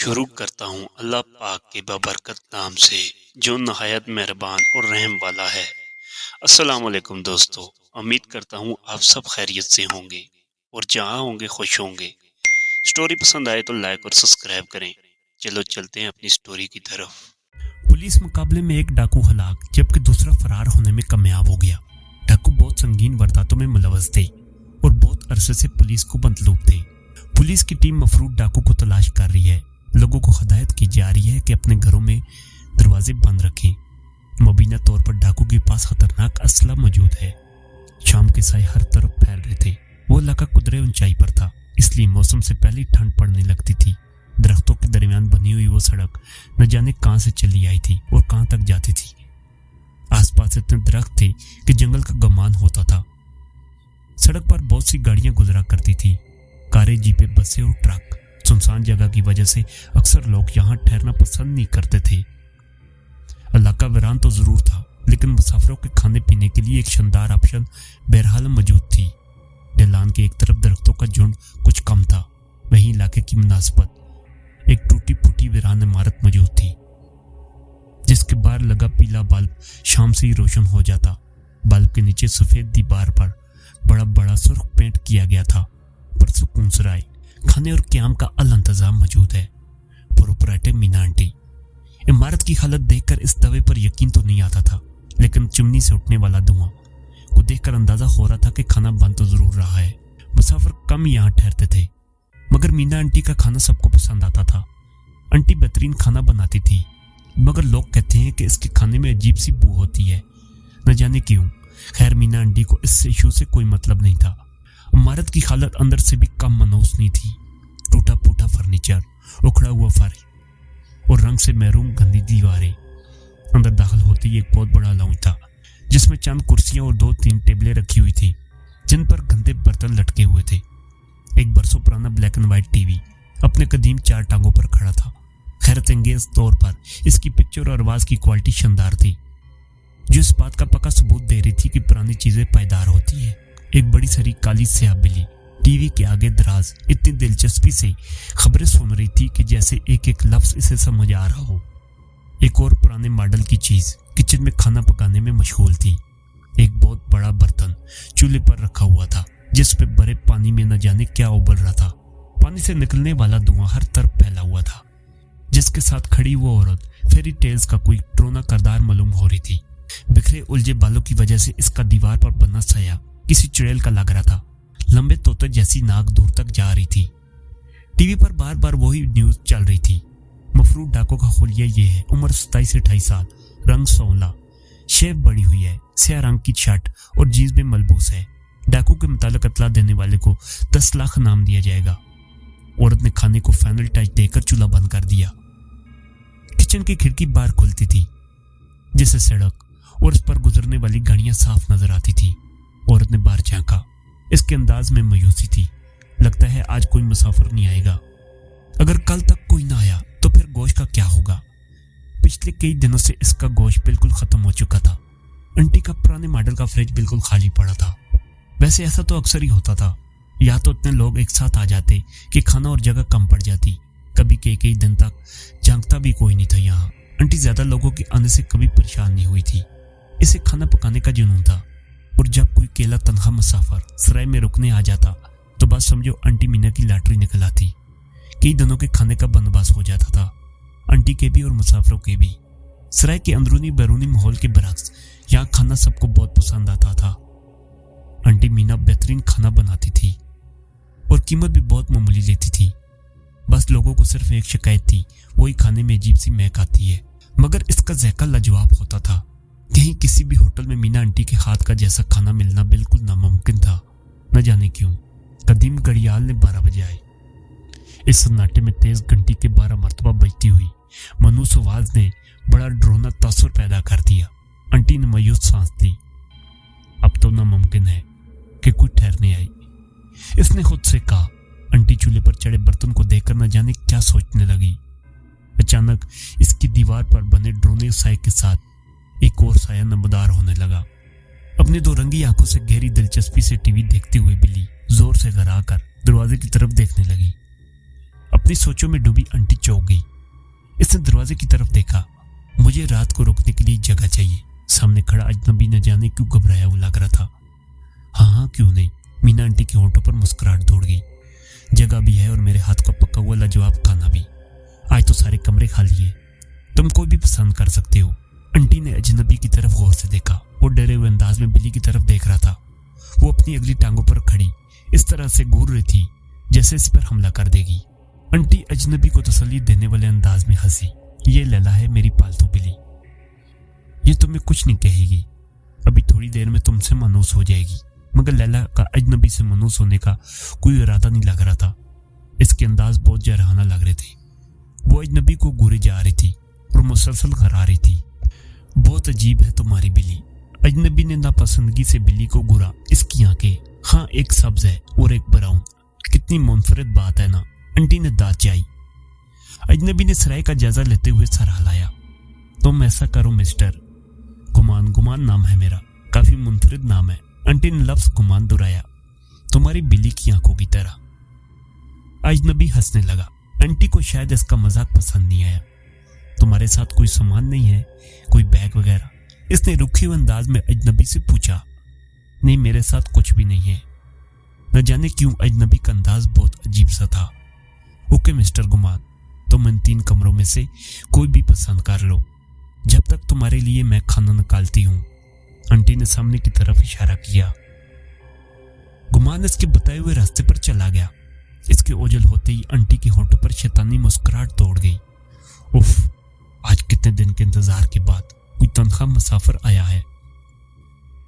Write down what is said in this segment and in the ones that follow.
शुरू करता हूँ अल्लाह पाक के बाबरकत नाम से जो नहायत मेहरबान और रहम वाला है। अस्सलाम वालेकुम दोस्तों, उम्मीद करता हूँ आप सब खैरियत से होंगे और जहाँ होंगे खुश होंगे। स्टोरी पसंद आए तो लाइक और सब्सक्राइब करें। चलो चलते हैं अपनी स्टोरी की तरफ। पुलिस मुकाबले में एक डाकू हलाक जबकि दूसरा फरार होने में कामयाब हो गया। डाकू बहुत संगीन वारदातों में मुलव्वस थे और बहुत अरसे से पुलिस को मतलूब थे। पुलिस की टीम मफरूद डाकू को तलाश कर रही है। लोगों को हदायत की जा रही है कि अपने घरों में दरवाजे बंद रखें। मुबीना तौर पर डाकू के पास खतरनाक असला मौजूद है। शाम के साए हर तरफ फैल रहे थे। वो इलाका कुदरे ऊंचाई पर था, इसलिए मौसम से पहले ही ठंड पड़ने लगती थी। दरख्तों के दरमियान बनी हुई वो सड़क न जाने कहां से चली आई थी और कहां तक जाती थी। आसपास इतने दरख्त थे कि जंगल का गुमान होता था। सड़क पर बहुत सी गाड़ियां गुजरा करती थी, कारें, जीपें, बसें और ट्रक। सुनसान जगह की वजह से अक्सर लोग यहाँ ठहरना पसंद नहीं करते थे। इलाका वीरान तो जरूर था, लेकिन मुसाफिरों के खाने पीने के लिए एक शानदार ऑप्शन बहरहाल मौजूद थी। ढलान के एक तरफ दरख्तों का झुंड कुछ कम था, वहीं इलाके की मुनासिबत एक टूटी फूटी वीरान इमारत मौजूद थी जिसके बाहर लगा पीला बल्ब शाम से ही रोशन हो जाता। बल्ब के नीचे सफेद दीवार पर बड़ा बड़ा सुर्ख पेंट किया गया था। पुरसुकून सराय खाने और क्याम का अल इंतजाम मौजूद है। Proprietor Meena aunty. इमारत की हालत देखकर इस दावे पर यकीन तो नहीं आता था, लेकिन चिमनी से उठने वाला धुआं को देखकर अंदाजा हो रहा था कि खाना बन तो जरूर रहा है। मुसाफिर कम यहाँ ठहरते थे, मगर मीना आंटी का खाना सबको पसंद आता था। आंटी बेहतरीन खाना बनाती थी, मगर लोग कहते हैं कि इसके खाने में अजीब सी बू होती है, न जाने क्यों। खैर, मीना आंटी को इस इशू से कोई मतलब नहीं था। इमारत की हालत अंदर से भी कम मनोसनी थी। टूटा फूटा फर्नीचर, उखड़ा हुआ फर्श और रंग से महरूम गंदी दीवारें। अंदर दाखिल होते ही एक बहुत बड़ा लाउंज था जिसमें चंद कुर्सियां और 2-3 टेबलें रखी हुई थी जिन पर गंदे बर्तन लटके हुए थे। एक बरसों पुराना ब्लैक एंड व्हाइट टीवी अपने कदीम 4 टांगों पर खड़ा था। हैरत अंगेज तौर पर इसकी पिक्चर और आवाज की क्वालिटी शानदार थी, जो इस बात का पक्का सबूत दे रही थी कि पुरानी चीजें पायदार होती है। एक बड़ी सारी काली स्याह बिल्ली टीवी के आगे दराज इतनी दिलचस्पी से खबरें सुन रही थी कि जैसे एक एक लफ्ज इसे समझ आ रहा हो। एक और पुराने मॉडल की चीज किचन में खाना पकाने में मशगूल थी। एक बहुत बड़ा बर्तन चूल्हे पर रखा हुआ था जिस पे बड़े पानी में न जाने क्या उबल रहा था। पानी से निकलने वाला धुआं हर तरफ फैला हुआ था, जिसके साथ खड़ी वो औरत फेरी टेल्स का कोई ड्रोना किरदार मालूम हो रही थी। बिखरे उलझे बालों की वजह से इसका दीवार पर बना साया किसी चुड़ैल का लग रहा था। लंबे तोते जैसी नाक दूर तक जा रही थी। टीवी पर बार बार वही न्यूज चल रही थी। मफरूद डाकू का हुलिया ये है, उम्र 27 से 28 साल, रंग सौला, शेव बड़ी हुई है, स्याह रंग की शर्ट और जीन्स में मलबूस है। डाकू के मुताबिक इत्तला देने वाले को 10 लाख इनाम दिया जाएगा। औरत ने खाने को फाइनल टच देकर चूल्हा बंद कर दिया। किचन की खिड़की बाहर खुलती थी जिससे सड़क और उस पर गुजरने वाली गाड़ियां साफ नजर आती थी। औरत ने बाहर झांका। इसके अंदाज में मायूसी थी। लगता है आज कोई मुसाफिर नहीं आएगा। अगर कल तक कोई ना आया तो फिर गोश्त का क्या होगा? पिछले कई दिनों से इसका गोश्त बिल्कुल खत्म हो चुका था। आंटी का पुराने मॉडल का फ्रिज बिल्कुल खाली पड़ा था। वैसे ऐसा तो अक्सर ही होता था, या तो इतने लोग एक साथ आ जाते कि खाना और जगह कम पड़ जाती। कभी कई दिन तक झांकता भी कोई नहीं था यहाँ। आंटी ज्यादा लोगों के आने से कभी परेशान नहीं हुई थी। इसे खाना पकाने का जुनून था, और जब कोई केला तनहा मुसाफिर सराय में रुकने आ जाता तो बस समझो आंटी मीना की लॉटरी निकल आती। कई दिनों के खाने का बंदोबस्त हो जाता था, आंटी के भी और मुसाफिरों के भी। सराय के अंदरूनी बैरूनी माहौल के बरक्स यहाँ खाना सबको बहुत पसंद आता था। आंटी मीना बेहतरीन खाना बनाती थी और कीमत भी बहुत मामूली लेती थी। बस लोगों को सिर्फ एक शिकायत थी, वही खाने में अजीब सी महक आती है। मगर इसका जायका लाजवाब होता था। कहीं किसी भी होटल में मीना आंटी के हाथ का जैसा खाना मिलना बिल्कुल नामुमकिन था। न जाने क्यों कदीम घड़ियाल ने 12 बजे आई। इस सन्नाटे में तेज घंटी के 12 मरतबा बजती हुई मनूस आवाज ने बड़ा ड्रोना तासुर पैदा कर दिया। आंटी ने मायूस सांस दी। अब तो नामुमकिन है कि कोई ठहरने आई, इसने खुद से कहा। आंटी चूल्हे पर चढ़े बर्तन को देखकर न जाने क्या सोचने लगी। अचानक इसकी दीवार पर बने ड्रोने साए के साथ एक और साया नमदार होने लगा। अपनी 2 रंगी आंखों से गहरी दिलचस्पी से टीवी देखती हुई बिल्ली जोर से घराकर दरवाजे की तरफ देखने लगी। अपनी सोचों में डूबी आंटी चौंक गई। इसने दरवाजे की तरफ देखा। मुझे रात को रुकने के लिए जगह चाहिए। सामने खड़ा अजनबी न जाने क्यों घबराया हुआ लग रहा था। हाँ क्यों नहीं। मीना आंटी के होंठों पर मुस्कुराहट दौड़ गई। जगह भी है और मेरे हाथ का पका हुआ लाजवाब खाना भी। आज तो सारे कमरे खाली है, तुम कोई भी पसंद कर सकते हो। आंटी ने अजनबी की तरफ गौर से देखा। वो डरे हुए अंदाज में बिल्ली की तरफ देख रहा था। वो अपनी अगली टांगों पर खड़ी इस तरह से घूर रही थी जैसे इस पर हमला कर देगी। आंटी अजनबी को तसल्ली देने वाले अंदाज में हंसी। ये लैला है मेरी पालतू बिल्ली, ये तुम्हें कुछ नहीं कहेगी, अभी थोड़ी देर में तुमसे मानूस हो जाएगी। मगर लैला का अजनबी से मानूस होने का कोई इरादा नहीं लग रहा था। इसके अंदाज बहुत जरहाना लग रहे थे। वो अजनबी को घूरे जा रही थी और मुसलसल घरा रही थी। बहुत अजीब है तुम्हारी बिल्ली। अजनबी ने नापसंदगी से बिल्ली को घूरा। इसकी आंखें, हाँ एक सब्ज है और एक ब्राउन। कितनी मुनफरिद बात है ना। आंटी ने दांत चाई। अजनबी ने सराय का जायजा लेते हुए सर हिलाया। तुम ऐसा करो मिस्टर, गुमान, गुमान नाम है मेरा, काफी मुनफरिद नाम है। आंटी ने लफ्ज गुमान दोहराया। तुम्हारी बिल्ली की आंखों की तरह। अजनबी हंसने लगा। आंटी को शायद इसका मजाक पसंद नहीं आया। तुम्हारे साथ कोई सामान नहीं है, कोई बैग वगैरह? इसने रुखे हुए अंदाज में अजनबी से पूछा। नहीं मेरे साथ कुछ भी नहीं है। न जाने क्यों अजनबी का अंदाज बहुत अजीब सा था। ओके मिस्टर गुमान, तुम इन 3 कमरों में से कोई भी पसंद कर लो, जब तक तुम्हारे लिए मैं खाना निकालती हूँ। आंटी ने सामने की तरफ इशारा किया। गुमान इसके बताए हुए रास्ते पर चला गया। इसके ओझल होते ही आंटी के होंठों पर शैतानी मुस्कुराहट दौड़ गई। उफ, आज कितने दिन के इंतजार के बाद कोई तनख्वाह मुसाफिर आया है।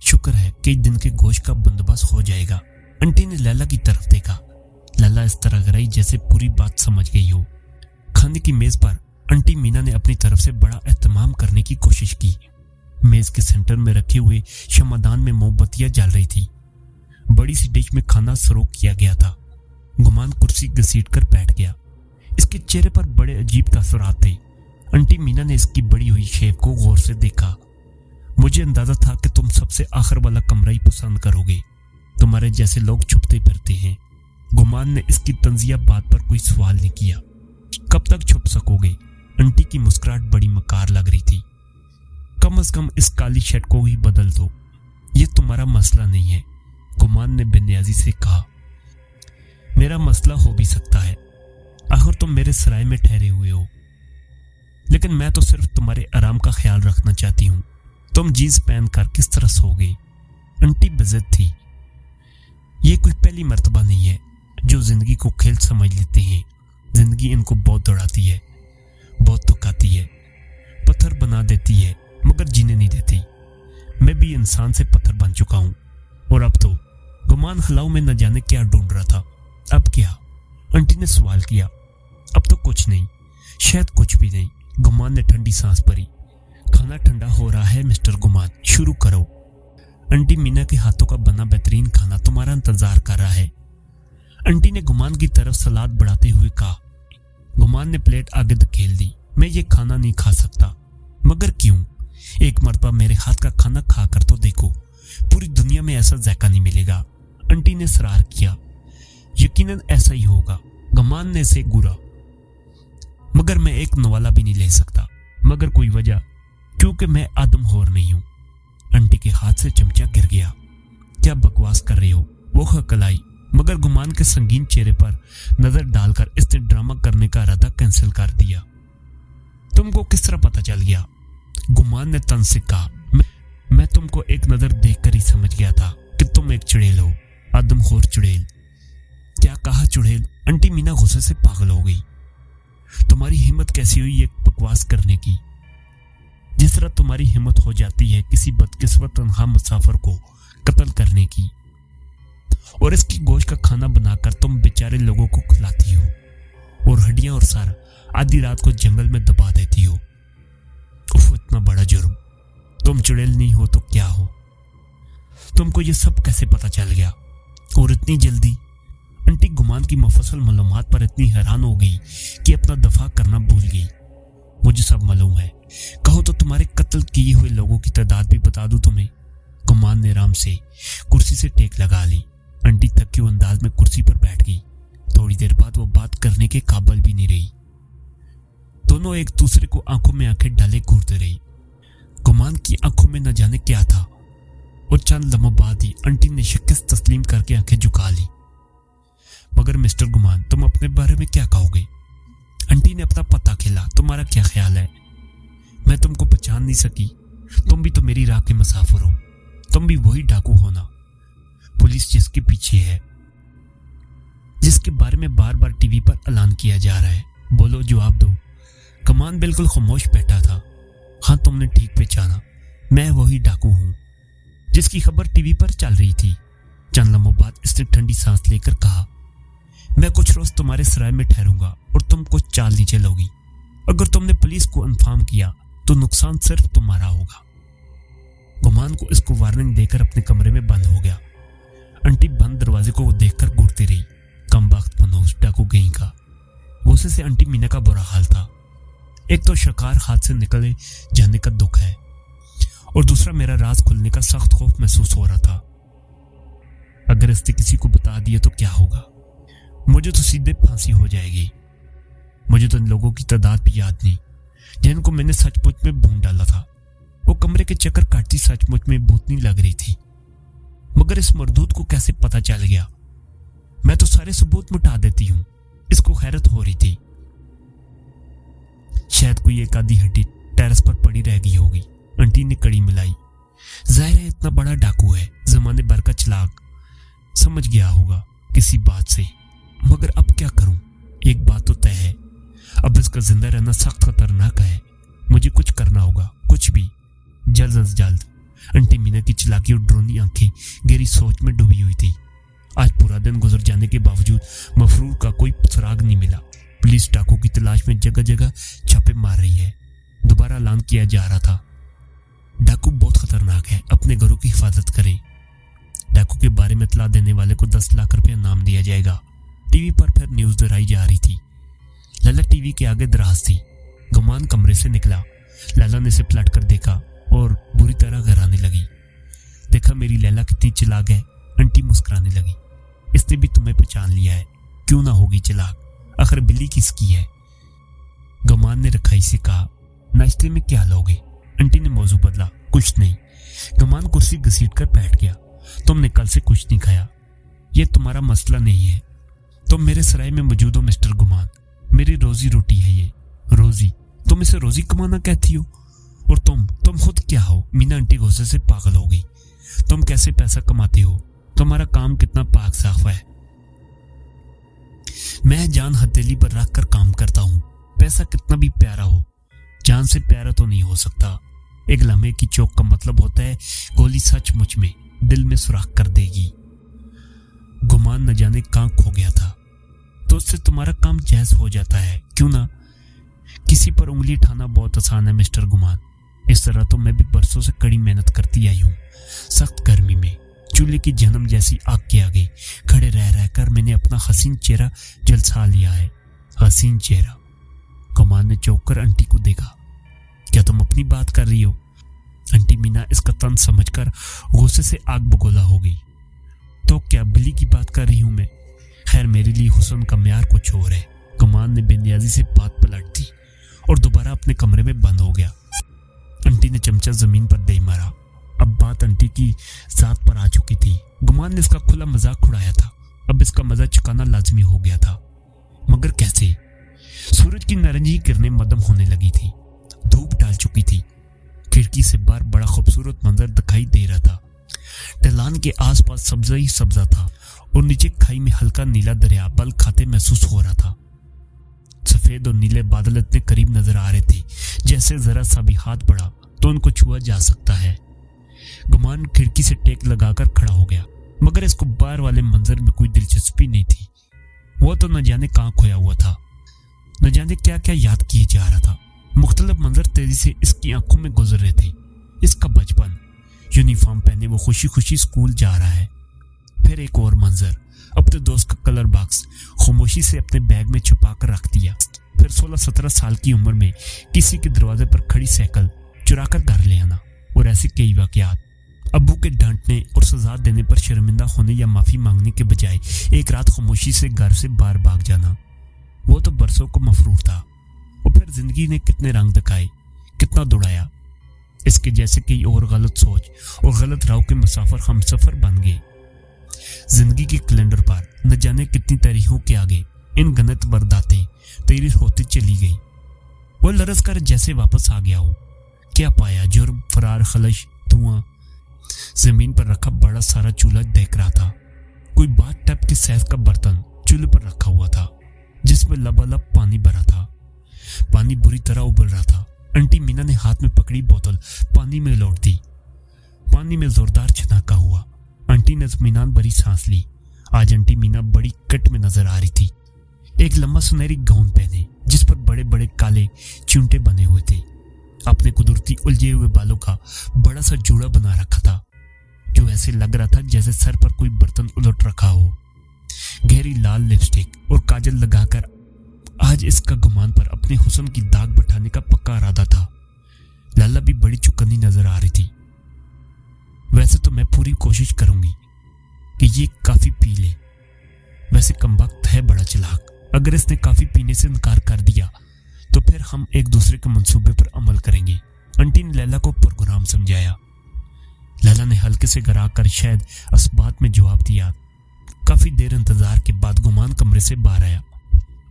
शुक्र है कई दिन के गोश्त का बंदोबस्त हो जाएगा। आंटी ने लैला की तरफ देखा। लैला इस तरह गराई जैसे पूरी बात समझ गई हो। खाने की मेज पर आंटी मीना ने अपनी तरफ से बड़ा एहतमाम करने की कोशिश की। मेज के सेंटर में रखे हुए शमादान में मोमबत्तियां जल रही थी। बड़ी सी डिश में खाना सर्व किया गया था। गुमान कुर्सी घसीट कर बैठ गया। इसके चेहरे पर बड़े अजीब तासुरात थे। आंटी मीना ने इसकी बड़ी हुई शेप को गौर से देखा। मुझे अंदाजा था कि तुम सबसे आखिर वाला कमरा ही पसंद करोगे, तुम्हारे जैसे लोग छुपते फिरते हैं। गुमान ने इसकी तंजिया बात पर कोई सवाल नहीं किया। कब तक छुप सकोगे? आंटी की मुस्कुराहट बड़ी मकार लग रही थी। कम से कम इस काली शर्ट को ही बदल दो, ये तुम्हारा मसला नहीं है, गुमान ने बेनियाजी से कहा। मेरा मसला हो भी सकता है, आखिर तुम मेरे सराय में ठहरे हुए हो, लेकिन मैं तो सिर्फ तुम्हारे आराम का ख्याल रखना चाहती हूँ। तुम जीन्स पहन कर किस तरह सोओगे? आंटी बेइज्जत थी। ये कोई पहली मर्तबा नहीं है जो जिंदगी को खेल समझ लेते हैं। जिंदगी इनको बहुत दौड़ाती है, बहुत थकाती है, पत्थर बना देती है मगर जीने नहीं देती। मैं भी इंसान से पत्थर बन चुका हूँ। और अब तो गुमान हलाव में न जाने क्या ढूंढ रहा था। अब क्या? आंटी ने सवाल किया। अब तो कुछ नहीं, शायद कुछ भी नहीं। गुमान ने ठंडी सांस भरी। खाना ठंडा हो रहा है मिस्टर गुमान, शुरू करो। आंटी मीना के हाथों का बना बेहतरीन खाना तुम्हारा इंतजार कर रहा है। आंटी ने गुमान की तरफ सलाद बढ़ाते हुए कहा। गुमान ने प्लेट आगे धकेल दी। मैं ये खाना नहीं खा सकता। मगर क्यों? एक मर्तबा मेरे हाथ का खाना खाकर तो देखो, पूरी दुनिया में ऐसा जायका नहीं मिलेगा। आंटी ने सरार किया। यकीनन ऐसा ही होगा। गुमान ने इसे घूरा। मगर मैं एक नवाला भी नहीं ले सकता। मगर कोई वजह? क्योंकि मैं आदमखोर नहीं हूं। आंटी के हाथ से चमचा गिर गया। क्या बकवास कर रहे हो? वो हकलाई। मगर गुमान के संगीन चेहरे पर नजर डालकर इसने ड्रामा करने का इरादा कैंसिल कर दिया। तुमको किस तरह पता चल गया? गुमान ने तन से कहा। मैं तुमको एक नजर देखकर ही समझ गया था कि तुम एक चुड़ैल हो, आदमखोर चुड़ैल। क्या कहा चुड़ैल? आंटी मीना गुस्से से पागल हो गई। तुम्हारी हिम्मत कैसी हुई ये बकवास करने की? जिस तरह तुम्हारी हिम्मत हो जाती है किसी बदकिस्मत तन्हा मुसाफिर को कत्ल करने की, और इसकी गोश्त का खाना बनाकर तुम बेचारे लोगों को खिलाती हो, और हड्डियां और सर आधी रात को जंगल में दबा देती हो। उफ, इतना बड़ा जुर्म। तुम चुड़ैल नहीं हो तो क्या हो? तुमको ये सब कैसे पता चल गया और इतनी जल्दी? आंटी गुमान की मुफस्सल मालूमात पर इतनी हैरान हो गई कि अपना दफा करना भूल गई। मुझे सब मालूम है। कहो तो तुम्हारे कत्ल किए हुए लोगों की तादाद भी बता दूं तुम्हें। गुमान ने आराम से कुर्सी से टेक लगा ली। आंटी थके हुए अंदाज में कुर्सी पर बैठ गई। थोड़ी देर बाद वो बात करने के काबिल भी नहीं रही। दोनों एक दूसरे को आंखों में आंखें डाले घूरते रही। गुमान की आंखों में न जाने क्या था और चंद लम्हों बाद ही आंटी ने शिकस्त तस्लीम करके आंखें झुका ली। मगर मिस्टर गुमान, तुम अपने बारे में क्या कहोगे? आंटी ने अपना पता खेला। तुम्हारा क्या ख्याल है? मैं तुमको पहचान नहीं सकी। तुम भी तो मेरी राह के मुसाफिर हो। तुम भी वही डाकू हो ना, पुलिस जिसके पीछे है, जिसके बारे में बार बार टीवी पर ऐलान किया जा रहा है। बोलो, जवाब दो। कमान बिल्कुल खामोश बैठा था। हाँ, तुमने ठीक पहचाना, मैं वही डाकू हूं जिसकी खबर टीवी पर चल रही थी। चंद लम्हों बाद इसने ठंडी सांस लेकर कहा, मैं कुछ रोज तुम्हारे सराय में ठहरूंगा और तुम कुछ चाल नीचे लोगी। अगर तुमने पुलिस को इन्फॉर्म किया तो नुकसान सिर्फ तुम्हारा होगा। गुमान को इसको वार्निंग देकर अपने कमरे में बंद हो गया। आंटी बंद दरवाजे को देखकर घूरती रही। कम वक्त मनोज डाकू गई का। गुस्से से आंटी मीना का बुरा हाल था। एक तो शिकार हाथ से निकले जाने का दुख है और दूसरा मेरा राज खुलने का सख्त खौफ महसूस हो रहा था। अगर इसने किसी को बता दिया तो क्या होगा? मुझे तो सीधे फांसी हो जाएगी। मुझे तो इन लोगों की तादाद भी याद नहीं जिनको मैंने सचमुच में भून डाला था। वो कमरे के चक्कर काटती सचमुच में भूतनी लग रही थी। मगर इस मरदूत को कैसे पता चल गया? मैं तो सारे सबूत मिटा देती हूं। इसको हैरत हो रही थी। शायद कोई एक आधी हड्डी टेरेस पर पड़ी रह गई होगी। आंटी ने कड़ी मिलाई। जाहिर है इतना बड़ा डाकू है, जमाने भर का चालाक, समझ गया होगा किसी बात से। मगर अब क्या करूं? एक बात तो तय है, अब इसका जिंदा रहना सख्त खतरनाक है। मुझे कुछ करना होगा, कुछ भी, जल्द अज जल्द। आंटी मीना की चालाकी और ड्रोनी आंखें गहरी सोच में डूबी हुई थी। आज पूरा दिन गुजर जाने के बावजूद मफरूर का कोई सुराग नहीं मिला। पुलिस डाकू की तलाश में जगह जगह छापे मार रही है। दोबारा ऐलान किया जा रहा था, डाकू बहुत खतरनाक है, अपने घरों की हिफाजत करें। डाकू के बारे में इत्तला देने वाले को 10 लाख रुपया नाम दिया जाएगा। टीवी पर फिर न्यूज दोहराई जा रही थी। लला टीवी के आगे दराज थी। गुमान कमरे से निकला। लैला ने इसे पलट कर देखा और बुरी तरह घबराने लगी। देखा मेरी लैला कितनी चालाक है। आंटी मुस्कुराने लगी। इसने भी तुम्हें पहचान लिया है, क्यों ना होगी चालाक, आखिर बिल्ली किसकी है? गुमान ने रखाई से कहा, नाश्ते में क्या लोगे? आंटी ने मौजू बदला, कुछ नहीं। गुमान कुर्सी घसीट कर बैठ गया। तुमने कल से कुछ नहीं खाया, ये तुम्हारा मसला नहीं है। तुम मेरे सराय में मौजूद हो मिस्टर गुमान, मेरी रोजी रोटी है ये। रोजी? तुम इसे रोजी कमाना कहती हो? और तुम खुद क्या हो? मीना आंटी गुस्से से पागल हो गई। तुम कैसे पैसा कमाते हो? तुम्हारा काम कितना पाक साफ है। मैं जान हथेली पर रख कर काम करता हूं। पैसा कितना भी प्यारा हो, जान से प्यारा तो नहीं हो सकता। एक लम्हे की चौक का मतलब होता है गोली सचमुच में दिल में सुराख कर देगी। गुमान न जाने कहां खो गया था, तो उससे तुम्हारा काम जायज हो जाता है, क्यों ना? किसी पर उंगली उठाना बहुत आसान है मिस्टर गुमान। इस तरह तो मैं भी बरसों से कड़ी मेहनत करती आई हूँ। सख्त गर्मी में चूल्हे की जन्म जैसी आग के आगे खड़े रह रहकर मैंने अपना हसीन चेहरा झलसा लिया है। हसीन चेहरा। गुमान ने चौंक कर आंटी को देखा। क्या तुम अपनी बात कर रही हो? आंटी मीना इसका तंज समझकर गुस्से से आग बगोला हो गई। तो क्या बिल्ली की बात कर रही हूं मैं? खैर, मेरे लिए हुस्न का म्यार कुछ और है। गुमान ने बेनियाजी से बात पलट दी और दोबारा अपने कमरे में बंद हो गया। आंटी ने चमचा जमीन पर दे मारा। अब बात आंटी की जात पर आ चुकी थी। गुमान ने इसका खुला मजाक उड़ाया था, अब इसका मजा चुकाना लाजमी हो गया था। मगर कैसे? सूरज की नारंगी किरणें मदम होने लगी थी। धूप डाल चुकी थी। खिड़की से बाहर बड़ा खूबसूरत मंजर दिखाई दे रहा था। ढलान के आसपास सब्जा ही सब्जा था और नीचे खाई में हल्का नीला दरिया बल खाते महसूस हो रहा था। सफेद और नीले बादल इतने करीब नजर आ रहे थे जैसे जरा सा भी हाथ बढ़ा तो उनको छुआ जा सकता है। गुमान खिड़की से टेक लगाकर खड़ा हो गया, मगर इसको बाहर वाले मंजर में कोई दिलचस्पी नहीं थी। वो तो न जाने कहां खोया हुआ था, न जाने क्या क्या याद किए जा रहा था। मुख्तलिफ मंजर तेजी से इसकी आंखों में गुजर रहे थे। इसका बचपन, यूनिफॉर्म पहने वो खुशी खुशी स्कूल जा रहा है। फिर एक और मंजर, अपने दोस्त का कलर बॉक्स खामोशी से अपने बैग में छुपा कर रख दिया। फिर 16-17 साल की उम्र में किसी के दरवाजे पर खड़ी साइकिल चुरा कर घर ले आना और ऐसे कई वाकयात। अब्बू के डांटने और सजा देने पर शर्मिंदा होने या माफी मांगने के बजाय एक रात खामोशी से घर से बाहर भाग जाना, वो तो बरसों को मफरूर था। और फिर जिंदगी ने कितने रंग दिखाए, कितना दौड़ाया। इसके जैसे कई और गलत सोच और गलत राह के मुसाफिर हम सफर बन गए। जिंदगी के कैलेंडर पर न जाने कितनी तारीखों के आगे इन गलत वारदातें तैयार होती चली गई। वो लरस कर जैसे वापस आ गया हो। क्या पाया? जुर्म, फरार, खलश, धुआं। जमीन पर रखा बड़ा सारा चूल्हा देख रहा था। कोई बात टप के सैफ का बर्तन चूल्हे पर रखा हुआ था, जिसमें लबालब पानी भरा था। पानी बुरी तरह उबल रहा था। आंटी मीना ने हाथ में पकड़ी बोतल पानी में लौट दी। पानी में जोरदार छनाका हुआ। आंटी ने इत्मीनान भरी सांस ली। आज आंटी मीना बड़ी कट में नजर आ रही थी। एक लंबा सुनहरी गाउन पहने, जिस पर बड़े बड़े काले चूंटे बने हुए थे। अपने कुदरती उलझे हुए बालों का बड़ा सा जोड़ा बना रखा था, जो ऐसे लग रहा था जैसे सर पर कोई बर्तन उलट रखा हो। गहरी लाल लिपस्टिक और काजल लगाकर आज इसका गुमान पर अपने हुस्न की दाग बैठाने का पक्का इरादा था। लाला भी बड़ी चुकन्नी नजर आ रही थी। वैसे तो मैं पूरी कोशिश करूंगी कि ये काफी पी ले। वैसे कमबख्त है बड़ा चालाक। अगर इसने काफी पीने से इनकार कर दिया तो फिर हम एक दूसरे के मंसूबे पर अमल करेंगे। आंटी ने लैला को प्रोग्राम समझाया। लैला ने हल्के से गरा कर शायद असबात में जवाब दिया। काफी देर इंतजार के बाद गुमान कमरे से बाहर आया।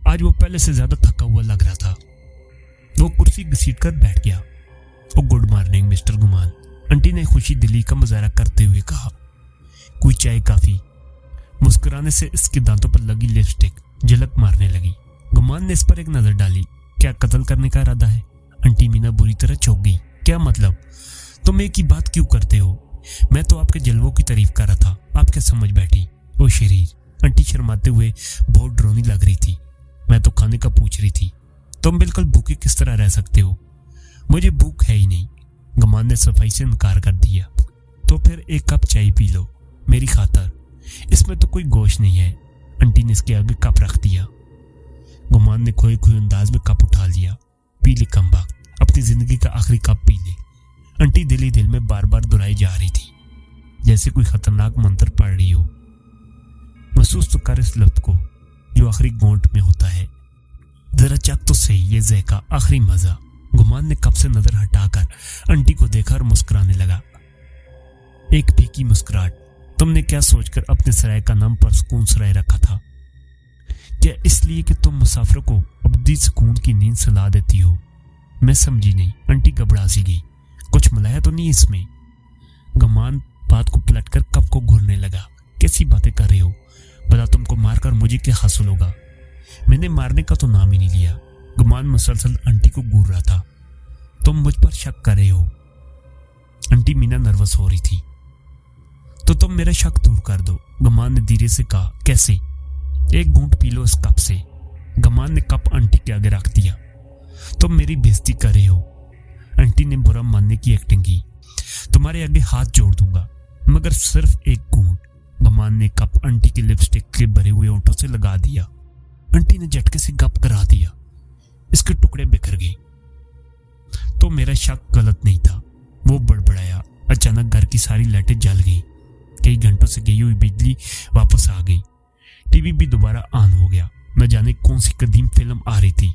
आज वो पहले से ज्यादा थका हुआ लग रहा था। वो कुर्सी घसीट कर बैठ गया। ओ गुड मॉर्निंग मिस्टर गुमान, आंटी ने खुशी दिली का मुजाहरा करते हुए कहा। कोई चाय काफी? मुस्कुराने से इसके दांतों पर लगी लिपस्टिक झलक मारने लगी। गुमान ने इस पर एक नजर डाली। क्या कत्ल करने का इरादा है? आंटी मीना बुरी तरह चौंक गई। क्या मतलब? तुम एक ही बात क्यों करते हो? मैं तो आपके जलवों की तारीफ कर रहा था, आप क्या समझ बैठी? ओ शरीर, आंटी शर्माते हुए बहुत डरोनी लग रही थी। मैं तो खाने का पूछ रही थी। तुम बिल्कुल भूखे किस तरह रह सकते हो? मुझे भूख है ही नहीं। गुमान ने सफाई से इनकार कर दिया। तो फिर एक कप चाय पी लो मेरी खातर, इसमें तो कोई गोश्त नहीं है। आंटी ने इसके आगे कप रख दिया। गुमान ने खोए खोए अंदाज में कप उठा लिया। पी ले कमबख्त, अपनी जिंदगी का आखिरी कप पी ले। आंटी दिल ही दिल में बार बार दोहराई जा रही थी, जैसे कोई खतरनाक मंत्र पढ़ रही हो। महसूस तो कर इस लफ्ज को जो आखिरी घोंट में होता है। जरा चख तो सही ये ज़ैका, आखिरी मजा। गुमान ने कप से नजर हटाकर आंटी को देखा और मुस्कुराने लगा। एक फीकी मुस्कुराहट। तुमने क्या सोचकर अपने सराय का नाम परसकून सराय रखा था? क्या इसलिए कि तुम मुसाफिरों को अब्दी सुकून की नींद सुला देती हो? मैं समझी नहीं। आंटी घबरा सी गई। कुछ मलाया तो नहीं इसमें? गुमान बात को पलटकर कप को घूरने लगा। कैसी बातें कर रहे हो? बता, तुमको मारकर मुझे क्या हासिल होगा? मैंने मारने का तो नाम ही नहीं लिया। गुमान मुसलसल आंटी को घूर रहा था। तुम मुझ पर शक कर रहे हो? आंटी मीना नर्वस हो रही थी। तो तुम मेरा शक दूर कर दो, गुमान ने धीरे से कहा। कैसे? एक घूंट पी लो इस कप से। गुमान ने कप आंटी के आगे रख दिया। तुम मेरी बेइज्जती कर रहे हो। आंटी ने बुरा मानने की एक्टिंग की। तुम्हारे आगे हाथ जोड़ दूंगा, मगर सिर्फ एक घूंट। गुमान ने कप आंटी के लिपस्टिक के भरे हुए होंठों से लगा दिया। आंटी ने झटके से गप करा दिया। इसके टुकड़े बिखर गए। तो मेरा शक गलत नहीं था। वो बड़बड़ाया। अचानक घर की सारी लाइटें जल गईं। कई घंटों से गई हुई बिजली वापस आ गई। टीवी भी दोबारा ऑन हो गया। न जाने कौन सी कदीम फिल्म आ रही थी।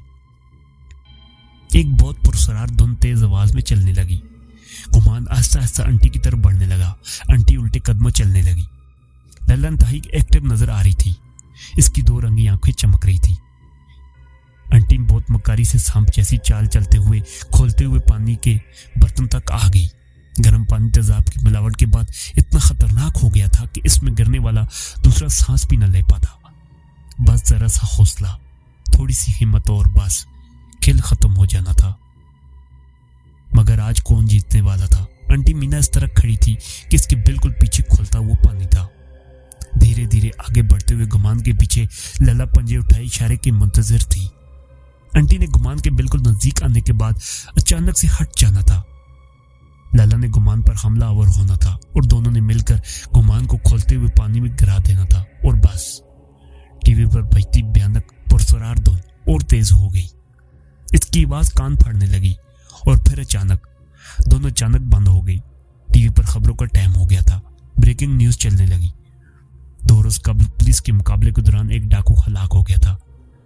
एक बहुत पुरसरार धुन तेज आवाज में चलने लगी। गुमान आहिस्ता आहिस्ता आंटी की तरफ बढ़ने लगा। आंटी उल्टे कदमों चलने लगी। लल्ला इंतहाई एक्टिव नजर आ रही थी। इसकी दो रंगी आंखें चमक रही थी। आंटी बहुत मकारी से सांप जैसी चाल चलते हुए खोलते हुए पानी के बर्तन तक आ गई। गर्म पानी तेजाब की मिलावट के बाद इतना खतरनाक हो गया था कि इसमें गिरने वाला दूसरा सांस भी न ले पाता। बस जरा सा हौसला, थोड़ी सी हिम्मत और बस खेल खत्म हो जाना था। मगर आज कौन जीतने वाला था? आंटी मीना इस तरह खड़ी थी कि इसके बिल्कुल पीछे खुलता हुआ पानी था। धीरे धीरे आगे बढ़ते हुए गुमान के पीछे लला पंजे उठाए इशारे की मुंतजिर थी। आंटी ने गुमान के बिल्कुल नजदीक आने के बाद अचानक से हट जाना था। लला ने गुमान पर हमलावर होना था और दोनों ने मिलकर गुमान को खोलते हुए पानी में गिरा देना था। और बस टीवी पर बजती भयानक पुरसरार धुन और तेज हो गई। इसकी आवाज कान फाड़ने लगी और फिर अचानक दोनों अचानक बंद हो गई। टीवी पर खबरों का टाइम हो गया था। ब्रेकिंग न्यूज चलने लगी। 2 रोज कबल पुलिस के मुकाबले के दौरान एक डाकू हलाक हो गया था,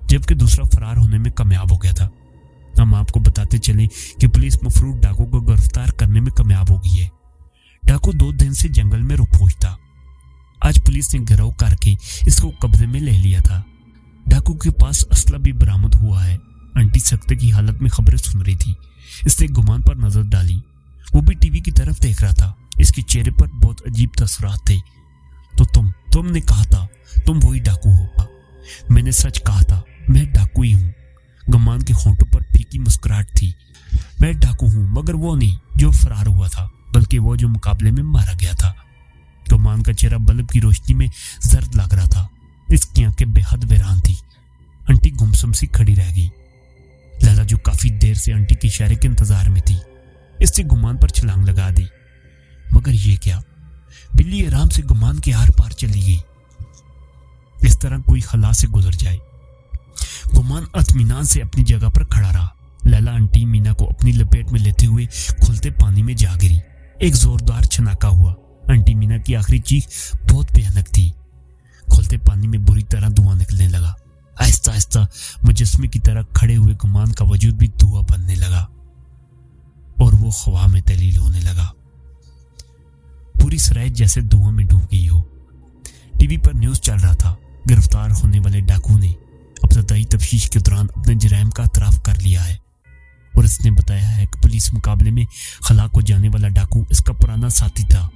जबकि दूसरा फरार होने में कामयाब हो गया था। हम आपको बताते चले कि पुलिस मफरूर डाकू को गिरफ्तार करने में कामयाब हो गई है। डाकू 2 दिन से जंगल में रुपोश था। आज पुलिस ने गिरफ्तार करके इसको कब्जे में ले लिया था। डाकू के पास असला भी बरामद हुआ है। आंटी सख्ते की हालत में खबरें सुन रही थी। इसने गुमान पर नजर डाली। वो भी टीवी की तरफ देख रहा था। इसके चेहरे पर बहुत अजीब तसरात थे। तो तुमने कहा था तुम वही डाकू हो। मैंने सच कहा था, मैं डाकू ही हूँ। गुमान के होंठों पर फीकी मुस्कुराहट थी। मैं डाकू हूँ, मगर वो नहीं जो फरार हुआ था, बल्कि वो जो मुकाबले में मारा गया था। गुमान का चेहरा बल्ब की रोशनी में जर्द लग रहा था। इसकी आंखें बेहद वीरान थी। आंटी गुमसुम सी खड़ी रह गई। लैला जो काफी देर से आंटी के इशारे के इंतजार में थी, इससे गुमान पर छलांग लगा दी। मगर ये क्या, बिल्ली आराम से गुमान के आर पार चली गई। इस तरह कोई खला से गुजर जाए। गुमान इत्मीनान से अपनी जगह पर खड़ा रहा। लैला आंटी मीना को अपनी लपेट में लेते हुए खुलते पानी में जा गिरी। एक जोरदार छनाका हुआ। आंटी मीना की आखिरी चीख बहुत भयानक थी। खुलते पानी में बुरी तरह धुआं निकलने लगा। आहिस्ता आहिस्ता मुजस्मे की तरह खड़े हुए गुमान का वजूद भी धुआं बनने लगा और वो हवा में तलील होने लगा। पूरी सराय जैसे धुआं में डूब गई हो। टीवी पर न्यूज चल रहा था। गिरफ्तार होने वाले डाकू ने इब्तदाई तफ्तीश के दौरान अपने जुर्म का इतराफ कर लिया है और इसने बताया है कि पुलिस मुकाबले में हलाक हो जाने वाला डाकू इसका पुराना साथी था।